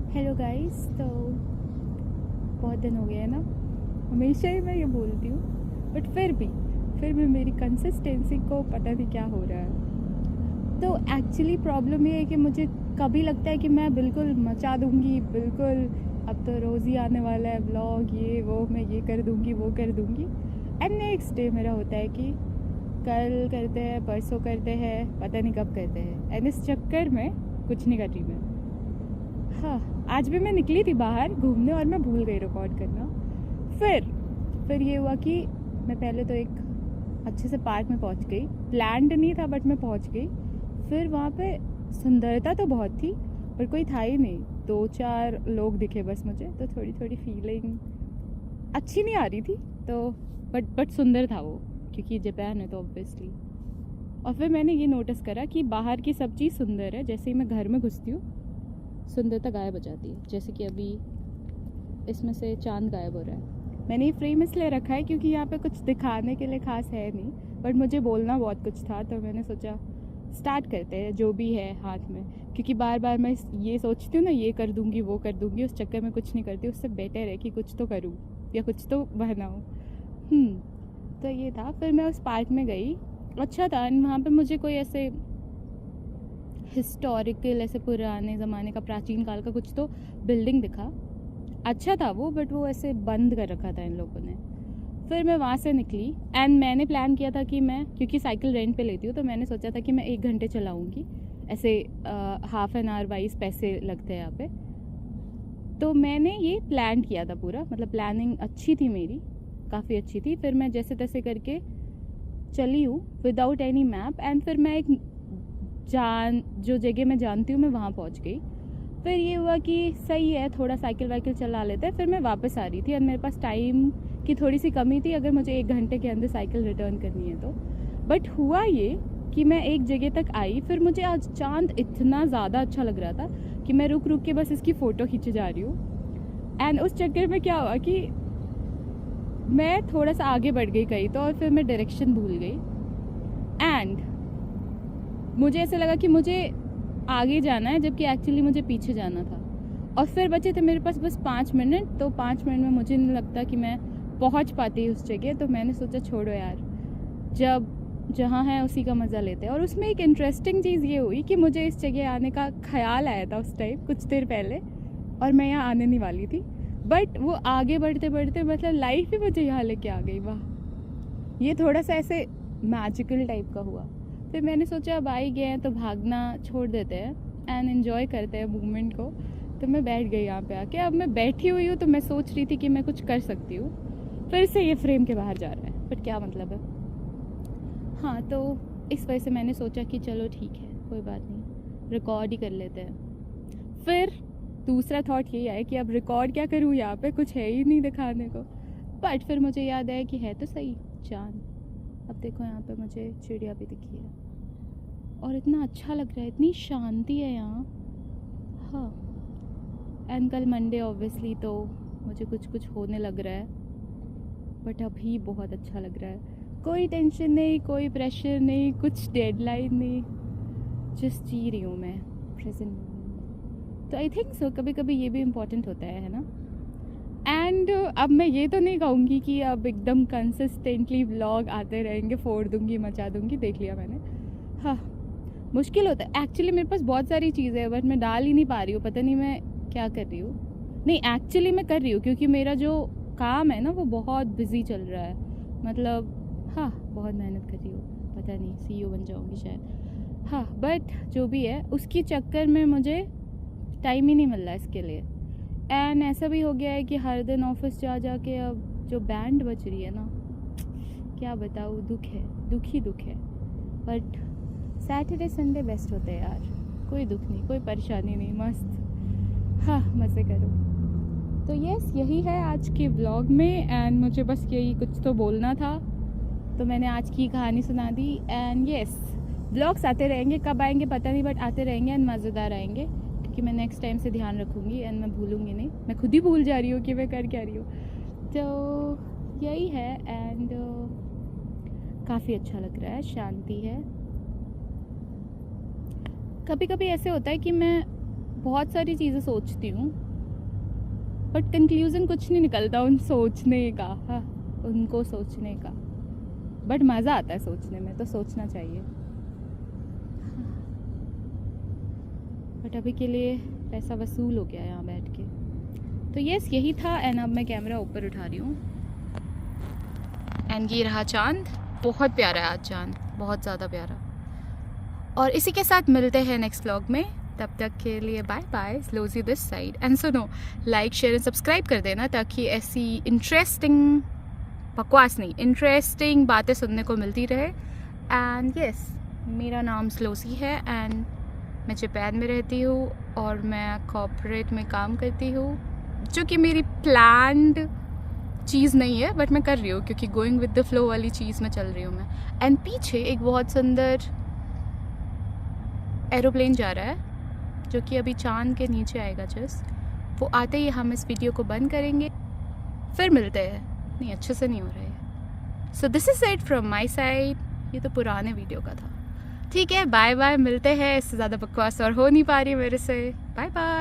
Hello guys. तो बहुत दिन हो गए हैं ना, हमेशा ही मैं ये बोलती हूँ, बट फिर भी मेरी कंसिस्टेंसी को पता नहीं क्या हो रहा है। तो एक्चुअली प्रॉब्लम ये है कि मुझे कभी लगता है कि मैं बिल्कुल मचा दूँगी, बिल्कुल अब तो रोज़ ही आने वाला है व्लॉग, ये वो, मैं ये कर दूँगी वो कर दूँगी। एंड नेक्स्ट डे मेरा होता है कि कल करते हैं, परसों करते हैं, पता नहीं कब करते हैं। एंड इस चक्कर में कुछ नहीं कर रही मैं। हाँ, आज भी मैं निकली थी बाहर घूमने और मैं भूल गई रिकॉर्ड करना। फिर ये हुआ कि मैं पहले तो एक अच्छे से पार्क में पहुंच गई। प्लान्ड नहीं था बट मैं पहुंच गई। फिर वहाँ पे सुंदरता तो बहुत थी पर कोई था ही नहीं, 2-4 लोग दिखे बस मुझे। तो थोड़ी थोड़ी फीलिंग अच्छी नहीं आ रही थी। तो बट सुंदर था वो, क्योंकि जापान है तो ऑब्वियसली। और फिर मैंने ये नोटिस करा कि बाहर की सब चीज़ सुंदर है, जैसे ही मैं घर में घुसती हूँ सुंदरता गायब हो जाती है। जैसे कि अभी इसमें से चांद गायब हो रहा है। मैंने ये फ्रेम इसलिए रखा है क्योंकि यहाँ पे कुछ दिखाने के लिए खास है नहीं, बट मुझे बोलना बहुत कुछ था तो मैंने सोचा स्टार्ट करते हैं जो भी है हाथ में। क्योंकि बार बार मैं ये सोचती हूँ ना, ये कर दूँगी वो कर दूँगी, उस चक्कर में कुछ नहीं करती। उससे बेटर है कि कुछ तो करूँ या कुछ तो बनाऊँ। तो ये था। फिर मैं उस पार्क में गई, अच्छा था। वहाँ पे मुझे कोई ऐसे हिस्टोरिकल, ऐसे पुराने ज़माने का, प्राचीन काल का कुछ तो बिल्डिंग दिखा। अच्छा था वो, बट वो ऐसे बंद कर रखा था इन लोगों ने। फिर मैं वहाँ से निकली एंड मैंने प्लान किया था कि मैं, क्योंकि साइकिल रेंट पे लेती हूँ, तो मैंने सोचा था कि मैं 1 घंटे चलाऊँगी। ऐसे हाफ एन आवर वाइज पैसे लगते हैं यहाँ पे। तो मैंने ये प्लान किया था पूरा, मतलब प्लानिंग अच्छी थी मेरी, काफ़ी अच्छी थी। फिर मैं जैसे तैसे करके चली हूँ विदाउट एनी मैप। एंड फिर मैं एक जो जगह मैं जानती हूँ मैं वहाँ पहुँच गई। फिर ये हुआ कि सही है, थोड़ा साइकिल वाइकिल चला लेते हैं। फिर मैं वापस आ रही थी और मेरे पास टाइम की थोड़ी सी कमी थी, अगर मुझे 1 घंटे के अंदर साइकिल रिटर्न करनी है तो। बट हुआ ये कि मैं एक जगह तक आई। फिर मुझे आज चांद इतना ज़्यादा अच्छा लग रहा था कि मैं रुक रुक के बस इसकी फ़ोटो खींचे जा रही हूँ। एंड उस चक्कर में क्या हुआ कि मैं थोड़ा सा आगे बढ़ गई कहीं तो, और फिर मैं डायरेक्शन भूल गई। एंड मुझे ऐसा लगा कि मुझे आगे जाना है, जबकि एक्चुअली मुझे पीछे जाना था। और फिर बचे थे मेरे पास बस 5 मिनट। तो 5 मिनट में मुझे नहीं लगता कि मैं पहुंच पाती उस जगह। तो मैंने सोचा छोड़ो यार, जब जहाँ है उसी का मज़ा लेते हैं। और उसमें एक इंटरेस्टिंग चीज़ ये हुई कि मुझे इस जगह आने का ख्याल आया था उस टाइम कुछ देर पहले, और मैं यहाँ आने नहीं वाली थी। बट वो आगे बढ़ते बढ़ते मतलब लाइफ ही मुझे यहाँ लेके आ गई। वाह, ये थोड़ा सा ऐसे मैजिकल टाइप का हुआ। फिर मैंने सोचा अब आ ही गए हैं तो भागना छोड़ देते हैं एंड एंजॉय करते हैं मूवमेंट को। तो मैं बैठ गई यहाँ पे आके। अब मैं बैठी हुई हूँ तो मैं सोच रही थी कि मैं कुछ कर सकती हूँ। फिर से ये फ्रेम के बाहर जा रहा है, बट क्या मतलब है। हाँ, तो इस वजह से मैंने सोचा कि चलो ठीक है, कोई बात नहीं, रिकॉर्ड ही कर लेते हैं। फिर दूसरा थॉट यही आया कि अब रिकॉर्ड क्या करूँ, यहाँ पे कुछ है ही नहीं दिखाने को। बट फिर मुझे याद आया कि है तो सही चांद। अब देखो यहाँ पे मुझे चिड़िया भी दिखी है और इतना अच्छा लग रहा है, इतनी शांति है यहाँ। हाँ, एंड कल मंडे ऑब्वियसली, तो मुझे कुछ कुछ होने लग रहा है, बट अभी बहुत अच्छा लग रहा है। कोई टेंशन नहीं, कोई प्रेशर नहीं, कुछ डेडलाइन नहीं, जस्ट जी रही हूँ मैं प्रेजेंट मोमेंट। तो आई थिंक सो कभी कभी ये भी इम्पोर्टेंट होता है ना। एंड अब मैं ये तो नहीं कहूँगी कि अब एकदम कंसिस्टेंटली व्लॉग आते रहेंगे, फोड़ दूँगी मचा दूँगी, देख लिया मैंने। हाँ, मुश्किल होता है एक्चुअली। मेरे पास बहुत सारी चीज़ें हैं बट मैं डाल ही नहीं पा रही हूँ, पता नहीं मैं क्या कर रही हूँ। नहीं, एक्चुअली मैं कर रही हूँ क्योंकि मेरा जो काम है ना वो बहुत बिजी चल रहा है। मतलब हाँ, बहुत मेहनत कर रही हूँ, पता नहीं CEO बन जाऊँगी शायद। हाँ, बट जो भी है उसके चक्कर में मुझे टाइम ही नहीं मिल रहा इसके लिए। एंड ऐसा भी हो गया है कि हर दिन ऑफिस जा जा के अब जो बैंड बज रही है ना, क्या बताऊँ, दुख है, दुख ही दुख है। बट सैटरडे संडे बेस्ट होते हैं यार, कोई दुख नहीं, कोई परेशानी नहीं, मस्त। हाँ, मज़े करो। तो यस, यही है आज के व्लॉग में। एंड मुझे बस यही कुछ तो बोलना था, तो मैंने आज की कहानी सुना दी। एंड यस, व्लॉग्स आते रहेंगे, कब आएंगे पता नहीं, बट आते रहेंगे एंड मज़ेदार आएंगे, क्योंकि मैं नेक्स्ट टाइम से ध्यान रखूँगी एंड मैं भूलूँगी नहीं। मैं खुद ही भूल जा रही हूँ कि मैं कर क्या रही हूँ। तो यही है। एंड काफ़ी अच्छा लग रहा है, शांति है। कभी कभी ऐसे होता है कि मैं बहुत सारी चीज़ें सोचती हूँ बट कंक्लूज़न कुछ नहीं निकलता उन सोचने का, हाँ उनको सोचने का, बट मज़ा आता है सोचने में, तो सोचना चाहिए। बट अभी के लिए पैसा वसूल हो गया यहाँ बैठ के। तो यस यही था। एंड अब मैं कैमरा ऊपर उठा रही हूँ एंड ये रहा चांद। बहुत प्यारा है आज चांद, बहुत ज़्यादा प्यारा। और इसी के साथ मिलते हैं नेक्स्ट व्लॉग में। तब तक के लिए बाय बाय। स्लोजी दिस साइड। एंड सुनो, लाइक शेयर एंड सब्सक्राइब कर देना ताकि ऐसी इंटरेस्टिंग, बकवास नहीं, इंटरेस्टिंग बातें सुनने को मिलती रहे। एंड यस, मेरा नाम स्लोजी है एंड मैं जापान में रहती हूँ और मैं कॉर्पोरेट में काम करती हूँ, जो कि मेरी प्लान्ड चीज़ नहीं है बट मैं कर रही हूँ क्योंकि गोइंग विद द फ्लो वाली चीज़ में चल रही हूँ मैं। एंड पीछे एक बहुत सुंदर एरोप्लेन जा रहा है जो कि अभी चांद के नीचे आएगा जस्ट। वो आते ही हम इस वीडियो को बंद करेंगे, फिर मिलते हैं। नहीं, अच्छे से नहीं हो रहा है। So this is it from my side. ये तो पुराने वीडियो का था। ठीक है, बाय बाय, मिलते हैं। इससे ज़्यादा बकवास और हो नहीं पा रही मेरे से। Bye bye.